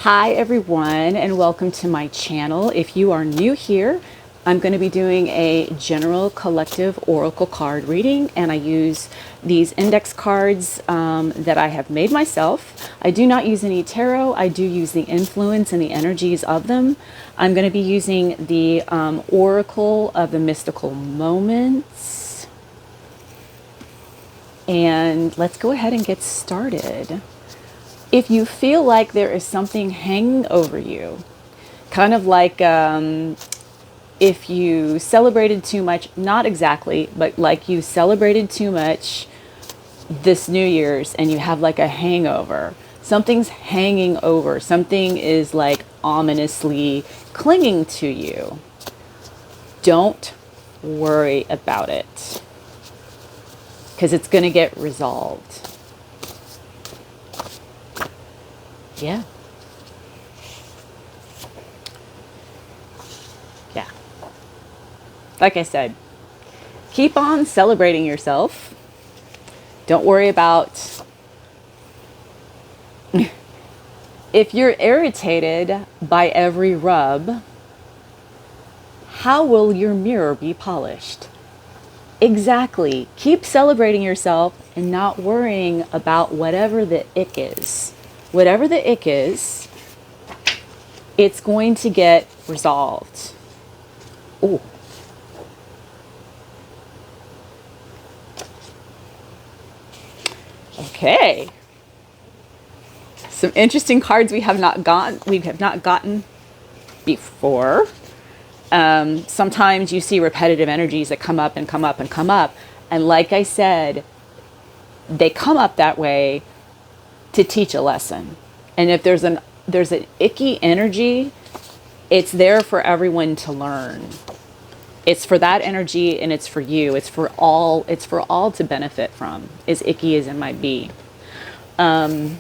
Hi everyone, and welcome to my channel. If you are new here, I'm going to be doing a general collective oracle card reading, and I use these index cards that I have made myself. I do not use any tarot. I do use the influence and the energies of them. I'm going to be using the Oracle of the Mystical Moments. And let's go ahead and get started. If you feel like there is something hanging over you, kind of like if you celebrated too much, not exactly, but like you celebrated too much this New Year's and you have like a hangover, something's hanging over, something is like ominously clinging to you. Don't worry about it because it's going to get resolved. Yeah. Yeah. Like I said, keep on celebrating yourself. Don't worry about if you're irritated by every rub, how will your mirror be polished? Exactly. Keep celebrating yourself and not worrying about whatever the ick is. Whatever the ick is, it's going to get resolved. Ooh. Okay. Some interesting cards we have not gotten before. Sometimes you see repetitive energies that come up and come up and come up. And like I said, they come up that way to teach a lesson. And if there's an icky energy, it's there for everyone to learn. It's for that energy and it's for you. It's for all to benefit from, as icky as it might be. Okay.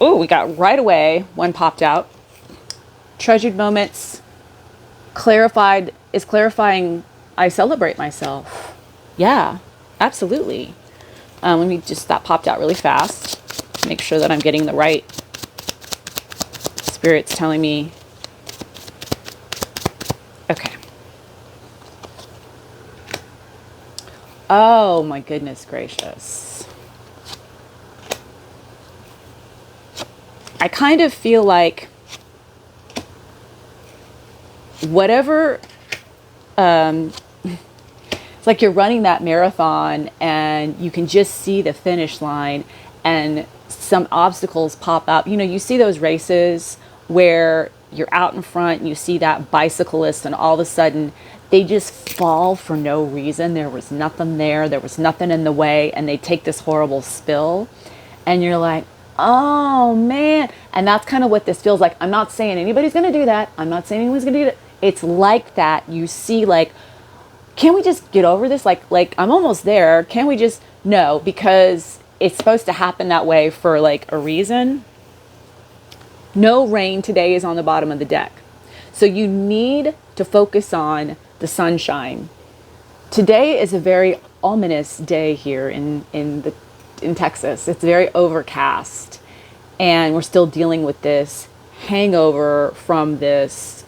Oh, we got right away. One popped out. Treasured moments. Clarifying. I celebrate myself. Yeah, absolutely. Let me just, that popped out really fast. Make sure that I'm getting the right spirits telling me. Okay. Oh my goodness gracious. I kind of feel like whatever, it's like you're running that marathon and you can just see the finish line and some obstacles pop up. You know, you see those races where you're out in front and you see that bicyclist and all of a sudden they just fall for no reason. There was nothing there. There was nothing in the way. And they take this horrible spill and you're like, oh man. And that's kind of what this feels like. I'm not saying anybody's going to do that. I'm not saying anyone's going to do that. It's like that. You see, like, can we just get over this? Like I'm almost there. Can we just, no, because it's supposed to happen that way for like a reason. No rain today is on the bottom of the deck. So you need to focus on the sunshine. Today is a very ominous day here in Texas. It's very overcast and we're still dealing with this hangover from this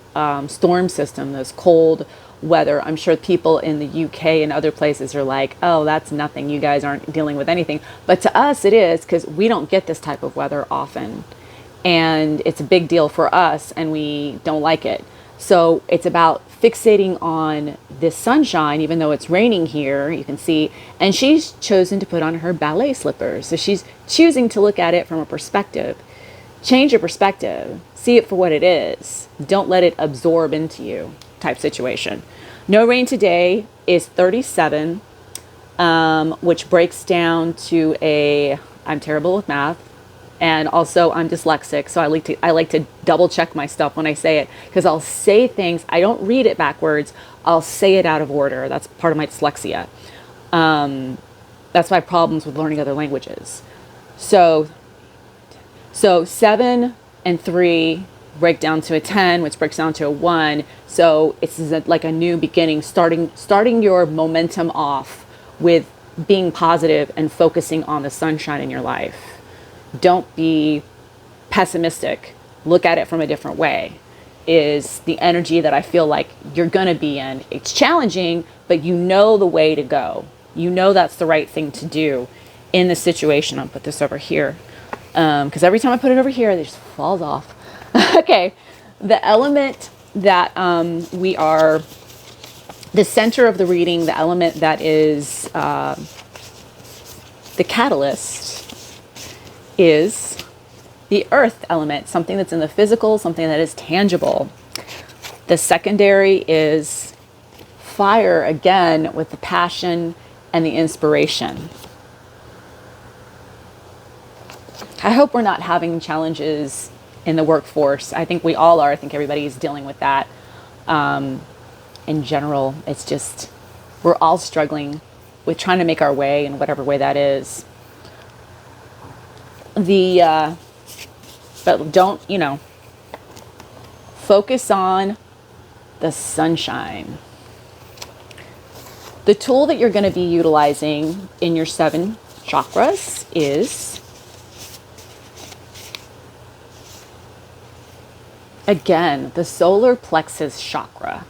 storm system, this cold weather. I'm sure people in the UK and other places are like, oh, that's nothing. You guys aren't dealing with anything. But to us it is, because we don't get this type of weather often. And it's a big deal for us and we don't like it. So it's about fixating on this sunshine, even though it's raining here, you can see. And she's chosen to put on her ballet slippers. So she's choosing to look at it from a perspective. Change your perspective. See it for what it is. Don't let it absorb into you type situation. No rain today is 37, which breaks down to I'm terrible with math. And also I'm dyslexic, so I like to double check my stuff when I say it, because I'll say things, I don't read it backwards, I'll say it out of order. That's part of my dyslexia. That's my problems with learning other languages. So 7 and 3 break down to a 10, which breaks down to a 1. So it's like a new beginning, starting your momentum off with being positive and focusing on the sunshine in your life. Don't be pessimistic. Look at it from a different way, is the energy that I feel like you're going to be in. It's challenging, but you know the way to go. You know that's the right thing to do in the situation. I'll put this over here because every time I put it over here, it just falls off. Okay, the element that we are, the center of the reading, the element that is the catalyst is the earth element, something that's in the physical, something that is tangible. The secondary is fire, again, with the passion and the inspiration. I hope we're not having challenges in the workforce. I think we all are. I think everybody's dealing with that. In general, it's just, we're all struggling with trying to make our way in whatever way that is. But don't, focus on the sunshine. The tool that you're going to be utilizing in your 7 chakras is, again, the solar plexus chakra.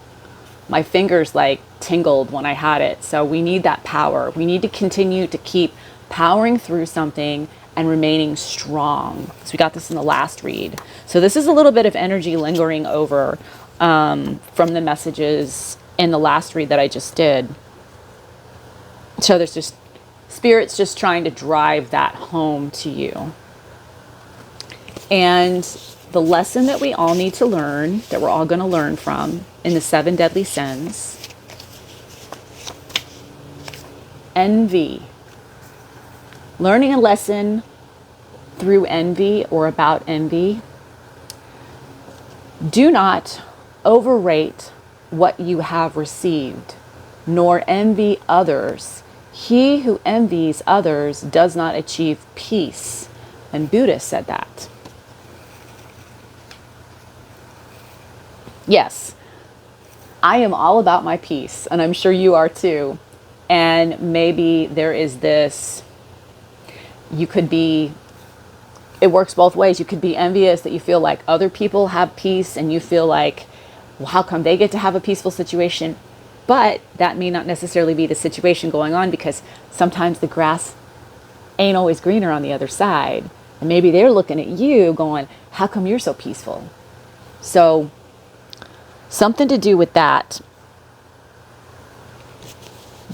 My fingers tingled when I had it. So we need that power. We need to continue to keep powering through something and remaining strong. So we got this in the last read. So this is a little bit of energy lingering over from the messages in the last read that I just did. So there's just Spirit's just trying to drive that home to you. And the lesson that we all need to learn, that we're all going to learn from in the 7 deadly sins, envy. Learning a lesson through envy or about envy. Do not overrate what you have received, nor envy others. He who envies others does not achieve peace. And Buddha said that. Yes, I am all about my peace, and I'm sure you are too. And maybe there is this, you could be, it works both ways. You could be envious that you feel like other people have peace and you feel like, well, how come they get to have a peaceful situation? But that may not necessarily be the situation going on, because sometimes the grass ain't always greener on the other side. And maybe they're looking at you going, how come you're so peaceful? So something to do with that.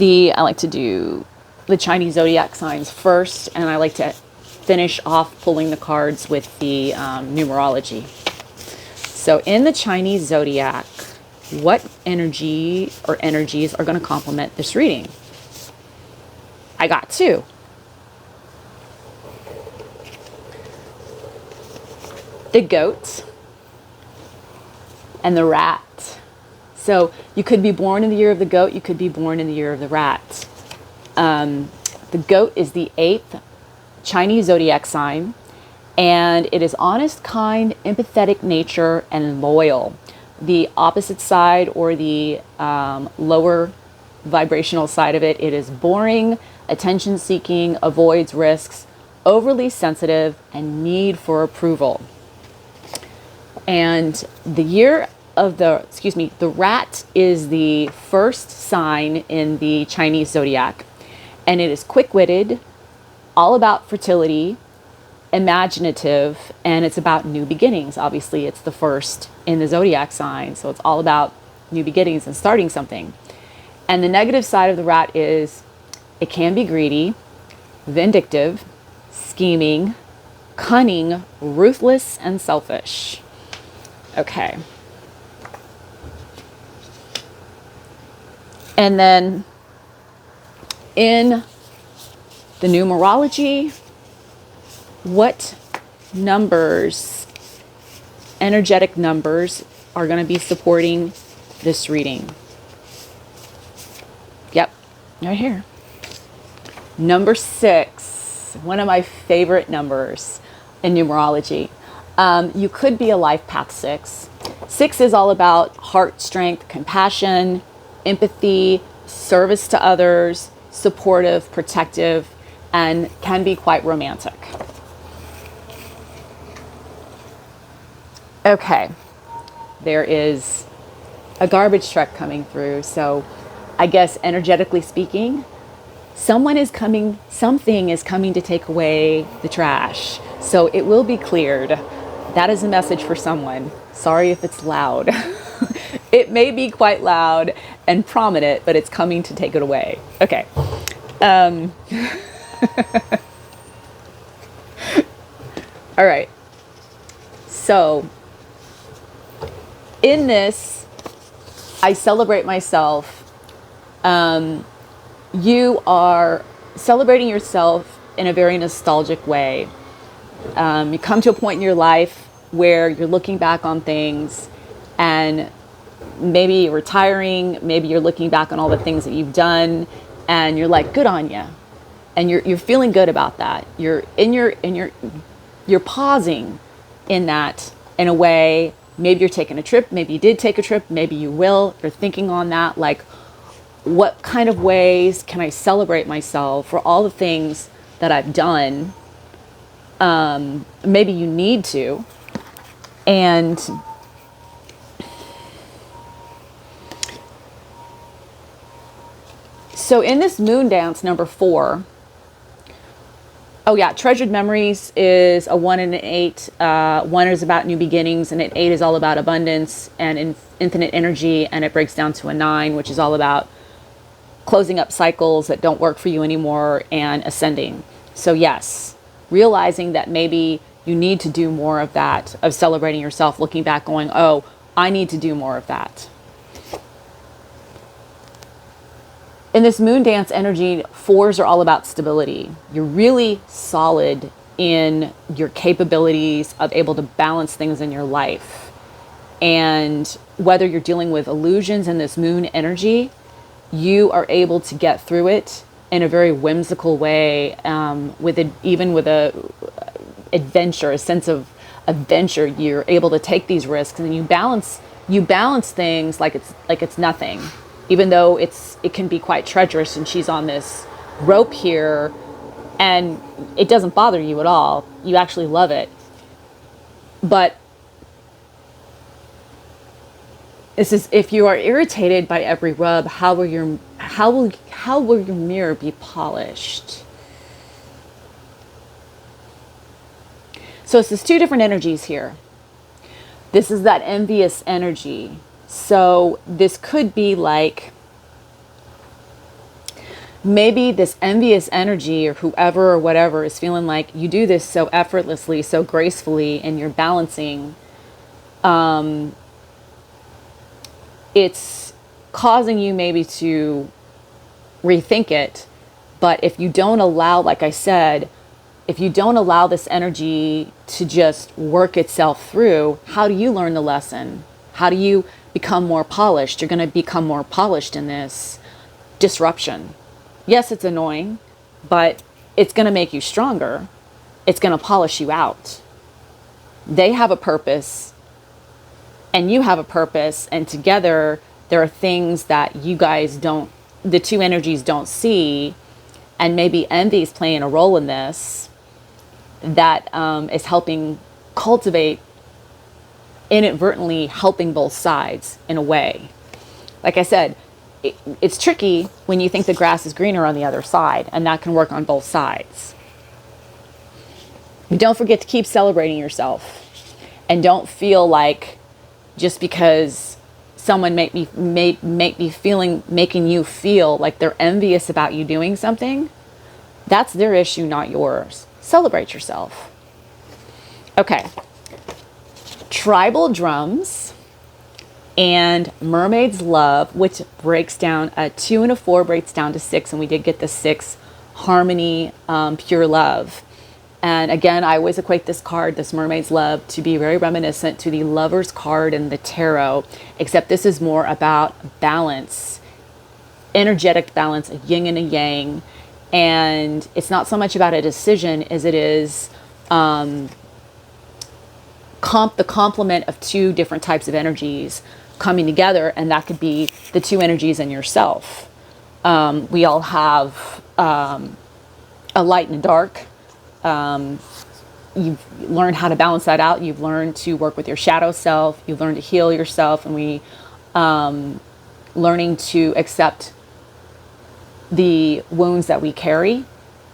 I like to do the Chinese zodiac signs first, and I like to finish off pulling the cards with the numerology. So in the Chinese zodiac, what energy or energies are going to complement this reading? I got 2. The goat and the rat. So you could be born in the year of the goat. You could be born in the year of the rat. The goat is the 8th Chinese zodiac sign, and it is honest, kind, empathetic nature, and loyal. The opposite side, or the lower vibrational side of it, it is boring, attention-seeking, avoids risks, overly sensitive, and need for approval. And the year of the rat is the first sign in the Chinese zodiac, and it is quick-witted, all about fertility, imaginative, and it's about new beginnings. Obviously, it's the first in the zodiac sign, so it's all about new beginnings and starting something. And the negative side of the rat is it can be greedy, vindictive, scheming, cunning, ruthless, and selfish. Okay. And then in the numerology, what numbers, energetic numbers, are going to be supporting this reading? Yep, right here. Number 6, one of my favorite numbers in numerology. You could be a life path 6. 6 is all about heart strength, compassion, empathy, service to others, supportive, protective, and can be quite romantic. Okay, there is a garbage truck coming through. So I guess energetically speaking, something is coming to take away the trash. So it will be cleared. That is a message for someone. Sorry if it's loud. It may be quite loud and prominent, but it's coming to take it away. Okay. All right. So in this, I celebrate myself. You are celebrating yourself in a very nostalgic way. You come to a point in your life where you're looking back on things, and maybe you're retiring, maybe you're looking back on all the things that you've done, and you're like, good on you. And you're feeling good about that. You're pausing in that in a way. Maybe you're taking a trip, maybe you did take a trip, maybe you will. You're thinking on that, like, what kind of ways can I celebrate myself for all the things that I've done? Maybe you need to. And so in this moon dance number 4, oh yeah, Treasured Memories is a 1 and an 8. 1 is about new beginnings, and an 8 is all about abundance and infinite energy, and it breaks down to a 9, which is all about closing up cycles that don't work for you anymore and ascending. So yes, realizing that maybe you need to do more of that, of celebrating yourself, looking back going, oh, I need to do more of that. In this moon dance energy, 4s are all about stability. You're really solid in your capabilities of able to balance things in your life. And whether you're dealing with illusions in this moon energy, you are able to get through it in a very whimsical way, even with a adventure, a sense of adventure. You're able to take these risks, and you balance things like it's nothing, even though it can be quite treacherous. And she's on this rope here, and it doesn't bother you at all. You actually love it. But this is, if you are irritated by every rub, how will your mirror be polished? So it's just 2 different energies here. This is that envious energy. So this could be like, maybe this envious energy, or whoever or whatever is feeling like you do this so effortlessly, so gracefully, and you're balancing. It's causing you maybe to rethink it. But if you don't allow, like I said, if you don't allow this energy to just work itself through, how do you learn the lesson? How do you become more polished? You're going to become more polished in this disruption. Yes, it's annoying, but it's going to make you stronger. It's going to polish you out. They have a purpose, and you have a purpose, and together there are things that you guys don't, the 2 energies don't see, and maybe envy is playing a role in this, that is helping cultivate, inadvertently helping both sides in a way. Like I said, it's tricky when you think the grass is greener on the other side, and that can work on both sides. But don't forget to keep celebrating yourself, and don't feel like just because someone making you feel like they're envious about you doing something, that's their issue, not yours. Celebrate yourself. Okay. Tribal drums and Mermaid's Love, which breaks down, a 2 and a 4 breaks down to 6, and we did get the 6 harmony, pure love. And again, I always equate this card, this Mermaid's Love, to be very reminiscent to the Lover's card in the tarot, except this is more about balance, energetic balance, a yin and a yang. And it's not so much about a decision as it is the complement of 2 different types of energies coming together, and that could be the 2 energies in yourself. We all have a light and a dark. You've learned how to balance that out. You've learned to work with your shadow self. You've learned to heal yourself. And we learning to accept the wounds that we carry.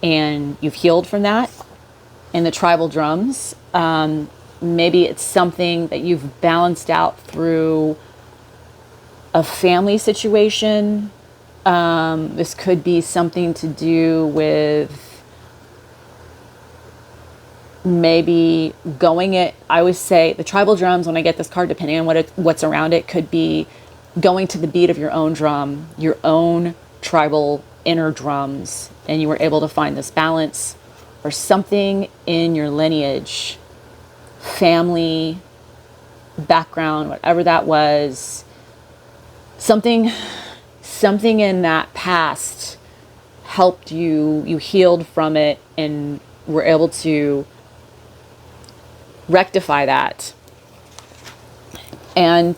And you've healed from that. In the tribal drums, maybe it's something that you've balanced out through a family situation. This could be something to do with maybe going it. I always say the tribal drums, when I get this card, depending on what's around it, could be going to the beat of your own drum, your own tribal inner drums, and you were able to find this balance, or something in your lineage, family, background, whatever that was, something in that past helped you, you healed from it and were able to rectify that. And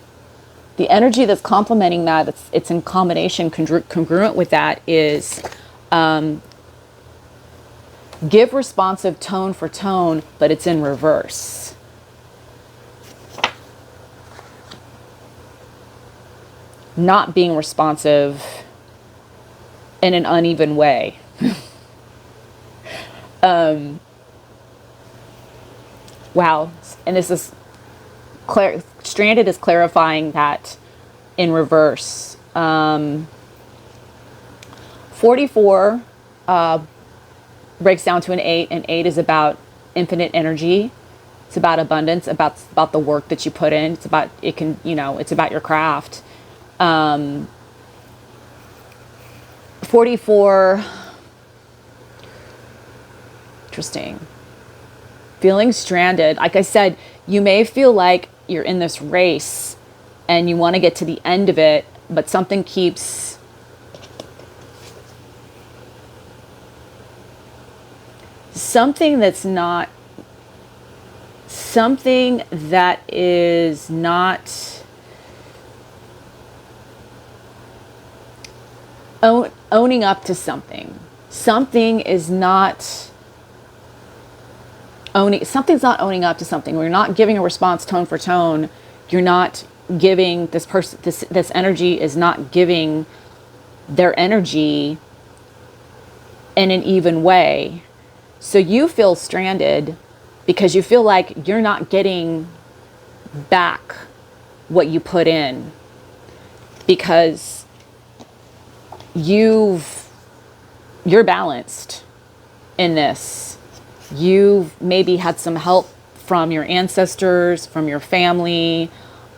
the energy that's complementing that, it's in combination, congruent with that, is give responsive tone for tone, but it's in reverse. Not being responsive in an uneven way. Wow. And this is Stranded is clarifying that in reverse. 44 breaks down to an 8, and 8 is about infinite energy. It's about abundance, about the work that you put in. It's about, it's about your craft. 44, interesting. Feeling stranded. Like I said, you may feel like you're in this race and you want to get to the end of it, but something keeps something that is not owning up to something. Something's not owning up to something. We're not giving a response tone for tone. You're not giving this energy is not giving their energy in an even way. So you feel stranded because you feel like you're not getting back what you put in, because you're balanced in this. You've maybe had some help from your ancestors, from your family.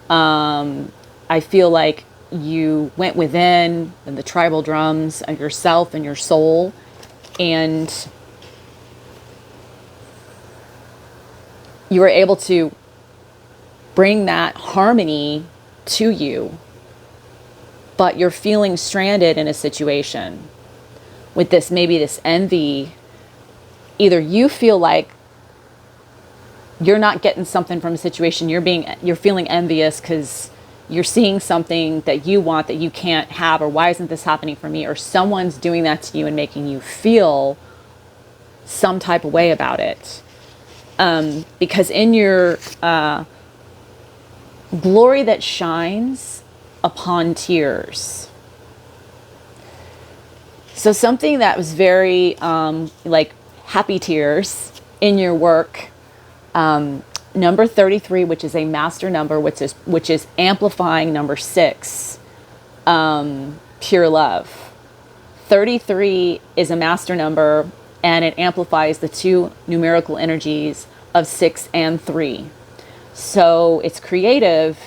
I feel like you went within the tribal drums of yourself and your soul, and you were able to bring that harmony to you, but you're feeling stranded in a situation with this envy. Either you feel like you're not getting something from a situation, you're feeling envious because you're seeing something that you want that you can't have, or why isn't this happening for me? Or someone's doing that to you and making you feel some type of way about it. Because in your glory that shines upon tears. So something that was very like happy tears in your work. Number 33, which is a master number, which is amplifying number 6, pure love. 33 is a master number, and it amplifies the two numerical energies of 6 and 3. So it's creative,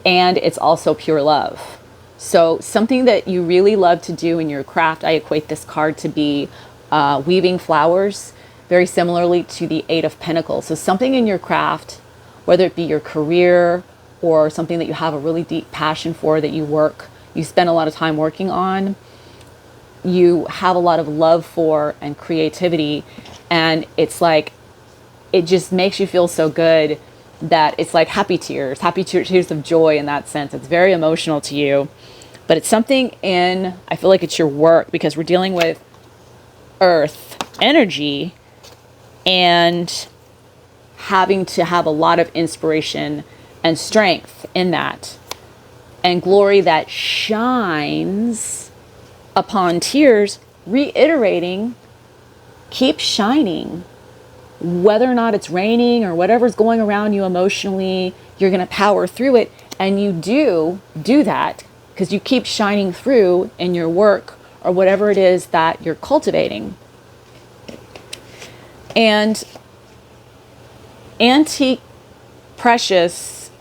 and it's also pure love. So something that you really love to do in your craft, I equate this card to be weaving flowers, very similarly to the 8 of Pentacles. So something in your craft, whether it be your career or something that you have a really deep passion for, that you spend a lot of time working on, you have a lot of love for and creativity, and it's like, it just makes you feel so good that it's like happy tears of joy in that sense. It's very emotional to you. But it's something in, I feel like it's your work, because we're dealing with earth energy and having to have a lot of inspiration and strength in that, and glory that shines upon tears, reiterating, keep shining. Whether or not it's raining or whatever's going around you emotionally, you're going to power through it. And you do that because you keep shining through in your work or whatever it is that you're cultivating. And antique precious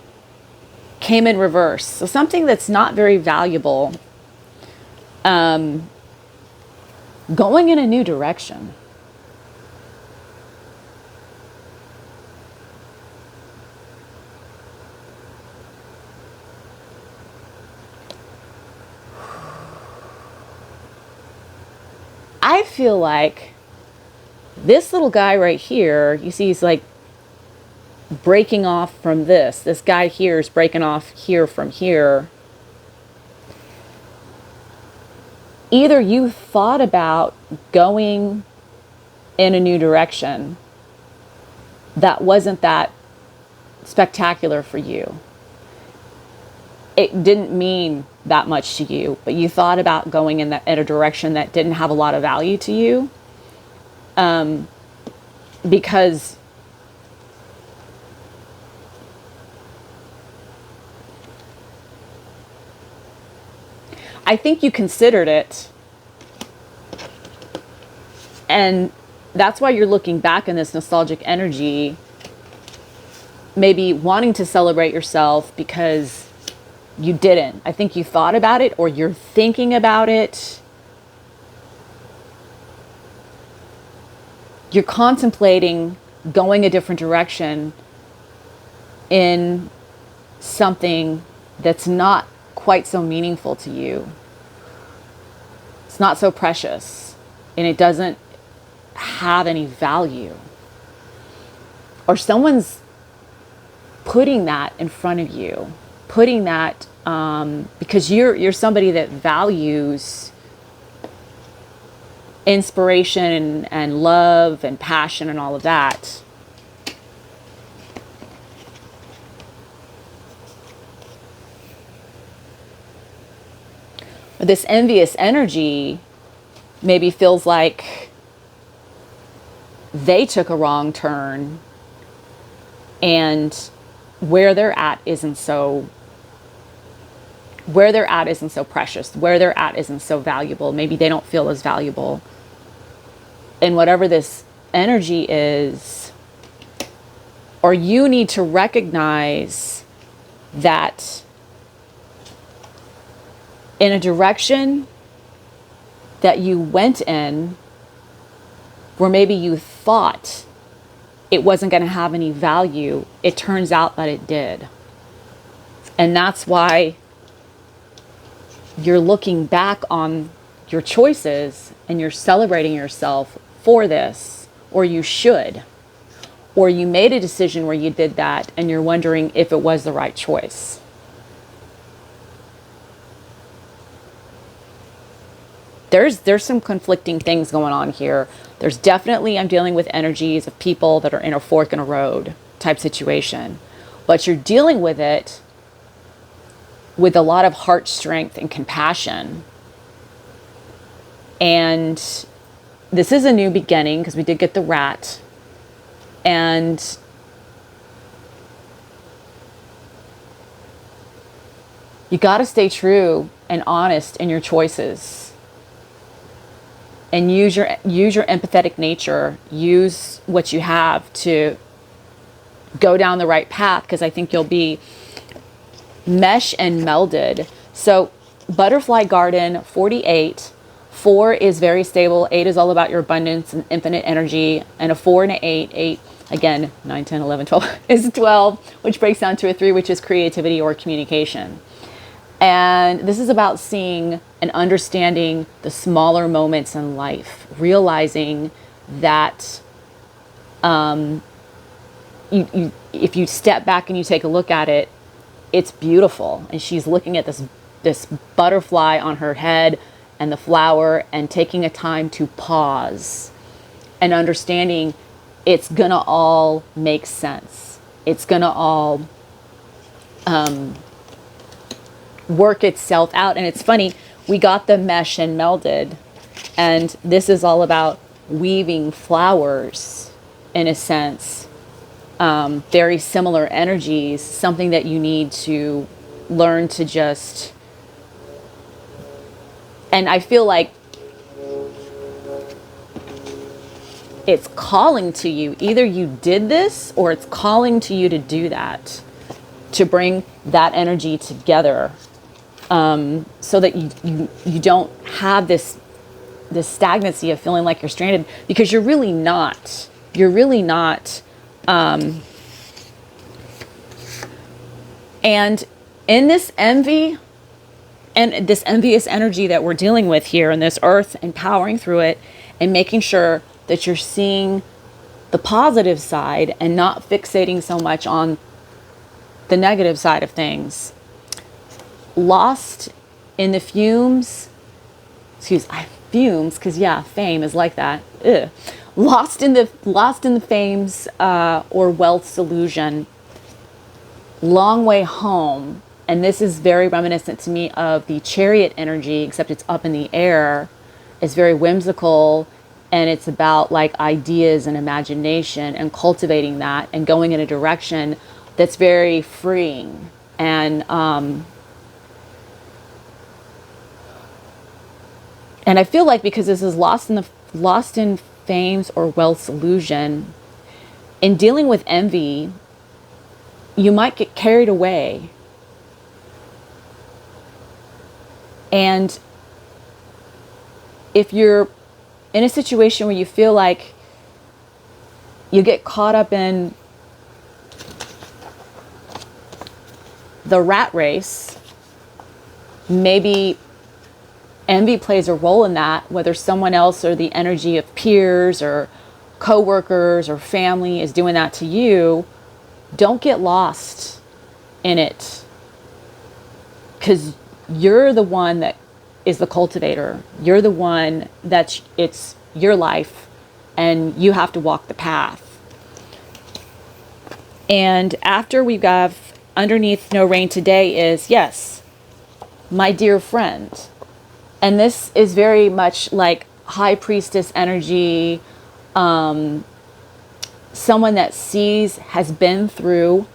came in reverse. So something that's not very valuable, going in a new direction. I feel like this little guy right here, you see he's like breaking off from this. This guy here is breaking off here from here. Either you thought about going in a new direction that wasn't that spectacular for you. It didn't mean that much to you, but you thought about going in a direction that didn't have a lot of value to you, because I think you considered it, and that's why you're looking back in this nostalgic energy, maybe wanting to celebrate yourself because you didn't. I think you thought about it, or you're thinking about it. You're contemplating going a different direction in something that's not quite so meaningful to you. It's not so precious, and it doesn't have any value. Or someone's putting that in front of you, putting that because you're somebody that values inspiration and love and passion and all of that. But this envious energy maybe feels like they took a wrong turn, and where they're at isn't so precious, where they're at isn't so valuable. Maybe they don't feel as valuable. And whatever this energy is, or you need to recognize that in a direction that you went in, where maybe you thought it wasn't going to have any value, it turns out that it did. And that's why you're looking back on your choices and you're celebrating yourself for this, or you should, or you made a decision where you did that and you're wondering if it was the right choice. There's some conflicting things going on here. There's definitely, I'm dealing with energies of people that are in a fork in a road type situation, but you're dealing with it with a lot of heart strength and compassion. And this is a new beginning because we did get the rat. And you got to stay true and honest in your choices. And use your empathetic nature. Use what you have to go down the right path, because I think you'll be mesh and melded. So Butterfly Garden 48, 4 is very stable. 8 is all about your abundance and infinite energy. And a 4 and an 8, again, 9, 10, 11, 12 is 12, which breaks down to a 3, which is creativity or communication. And this is about seeing and understanding the smaller moments in life, realizing that if you step back and you take a look at it, it's beautiful. And she's looking at this this butterfly on her head and the flower, and taking a time to pause and understanding it's gonna all make sense. It's gonna all work itself out. And it's funny, we got the mesh and melded, and this is all about weaving flowers in a sense. Very similar energies, something that you need to learn to just, and I feel like it's calling to you. Either you did this or it's calling to you to do that, to bring that energy together, so that you don't have this stagnancy of feeling like you're stranded, because you're really not. You're really not. And in this envy and this envious energy that we're dealing with here in this earth, and powering through it and making sure that you're seeing the positive side and not fixating so much on the negative side of things. Lost in the fumes, because yeah, fame is like that. Ugh. Lost in the fame's or wealth's illusion. Long way home, and this is very reminiscent to me of the Chariot energy, except it's up in the air. It's very whimsical, and it's about like ideas and imagination and cultivating that and going in a direction that's very freeing. And I feel like, because this is lost in fame's or wealth's illusion, in dealing with envy, you might get carried away. And if you're in a situation where you feel like you get caught up in the rat race, maybe envy plays a role in that, whether someone else or the energy of peers or coworkers or family is doing that to you. Don't get lost in it, because you're the one that is the cultivator. You're the one it's your life, and you have to walk the path. And after we got underneath No Rain Today is, yes, my dear friend. And this is very much like high priestess energy, someone that has been through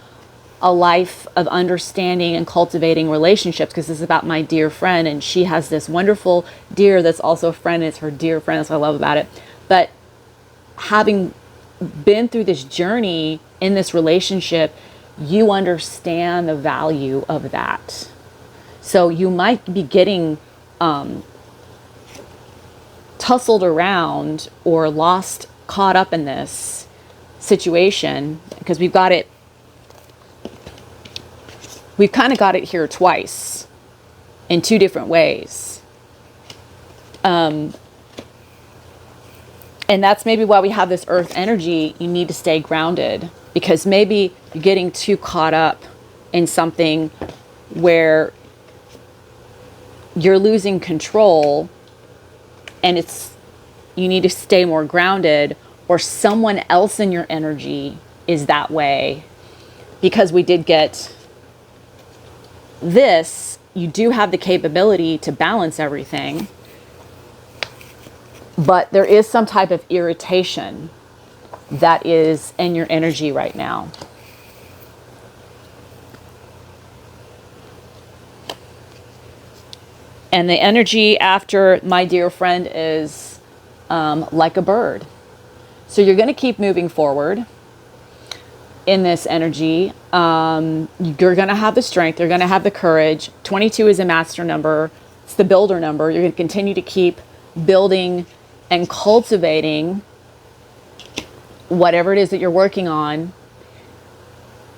a life of understanding and cultivating relationships, because this is about my dear friend, and she has this wonderful deer that's also a friend. It's her dear friend. That's what I love about it. But having been through this journey in this relationship, you understand the value of that. So you might be getting tussled around or caught up in this situation, because we've kind of got it here twice in two different ways. And that's maybe why we have this earth energy. You need to stay grounded, because maybe you're getting too caught up in something where you're losing control, and you need to stay more grounded, or someone else in your energy is that way. Because we did get this, you do have the capability to balance everything, but there is some type of irritation that is in your energy right now. And the energy after my dear friend is like a bird. So you're going to keep moving forward in this energy. You're going to have the strength. You're going to have the courage. 22 is a master number. It's the builder number. You're going to continue to keep building and cultivating whatever it is that you're working on.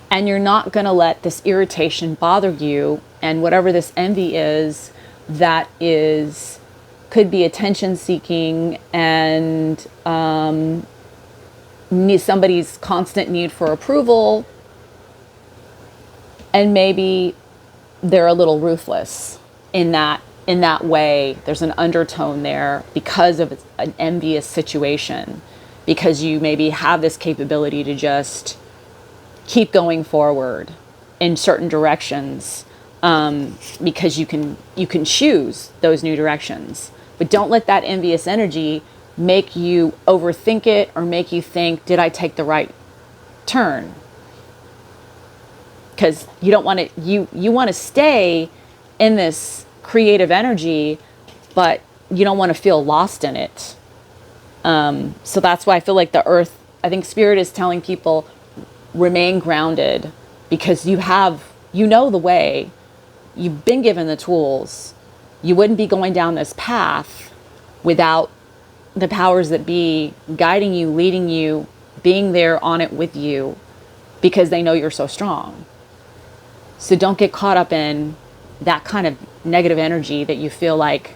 And you're not going to let this irritation bother you. And whatever this envy is, that could be attention seeking and somebody's constant need for approval, and maybe they're a little ruthless. in that way. There's an undertone there because of an envious situation, because you maybe have this capability to just keep going forward in certain directions, because you can choose those new directions. But don't let that envious energy make you overthink it, or make you think, did I take the right turn? Because you don't want to, you want to stay in this creative energy, but you don't want to feel lost in it. So that's why I feel like the earth, I think spirit is telling people, remain grounded, because you know the way, you've been given the tools. You wouldn't be going down this path without the powers that be guiding you, leading you, being there on it with you, because they know you're so strong. So don't get caught up in that kind of negative energy that you feel like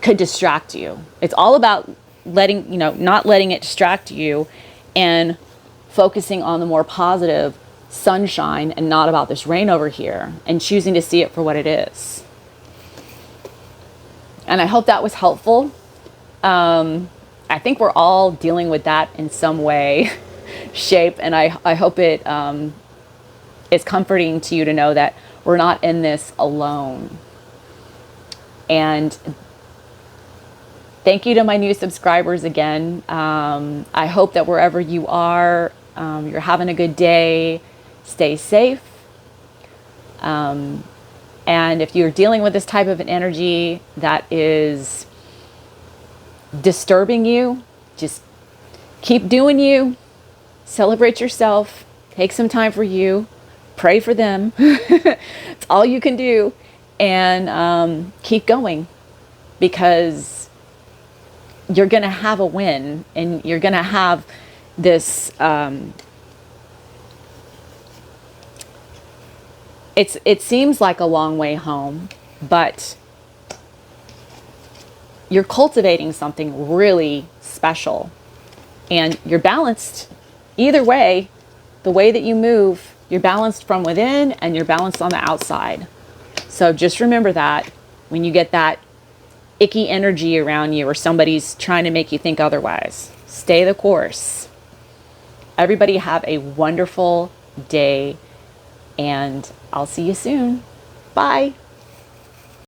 could distract you. It's all about not letting it distract you, and focusing on the more positive sunshine, and not about this rain over here, and choosing to see it for what it is. And I hope that was helpful. I think we're all dealing with that in some way, shape, and I hope it is comforting to you to know that we're not in this alone. And thank you to my new subscribers again. I hope that wherever you are, you're having a good day. Stay safe. And if you're dealing with this type of an energy that is disturbing you, just keep doing you. Celebrate yourself. Take some time for you. Pray for them. It's all you can do. And keep going, because you're going to have a win, and you're going to have this... It seems like a long way home, but you're cultivating something really special, and you're balanced. Either way, the way that you move, you're balanced from within, and you're balanced on the outside. So just remember that when you get that icky energy around you, or somebody's trying to make you think otherwise, stay the course. Everybody have a wonderful day, and I'll see you soon. Bye.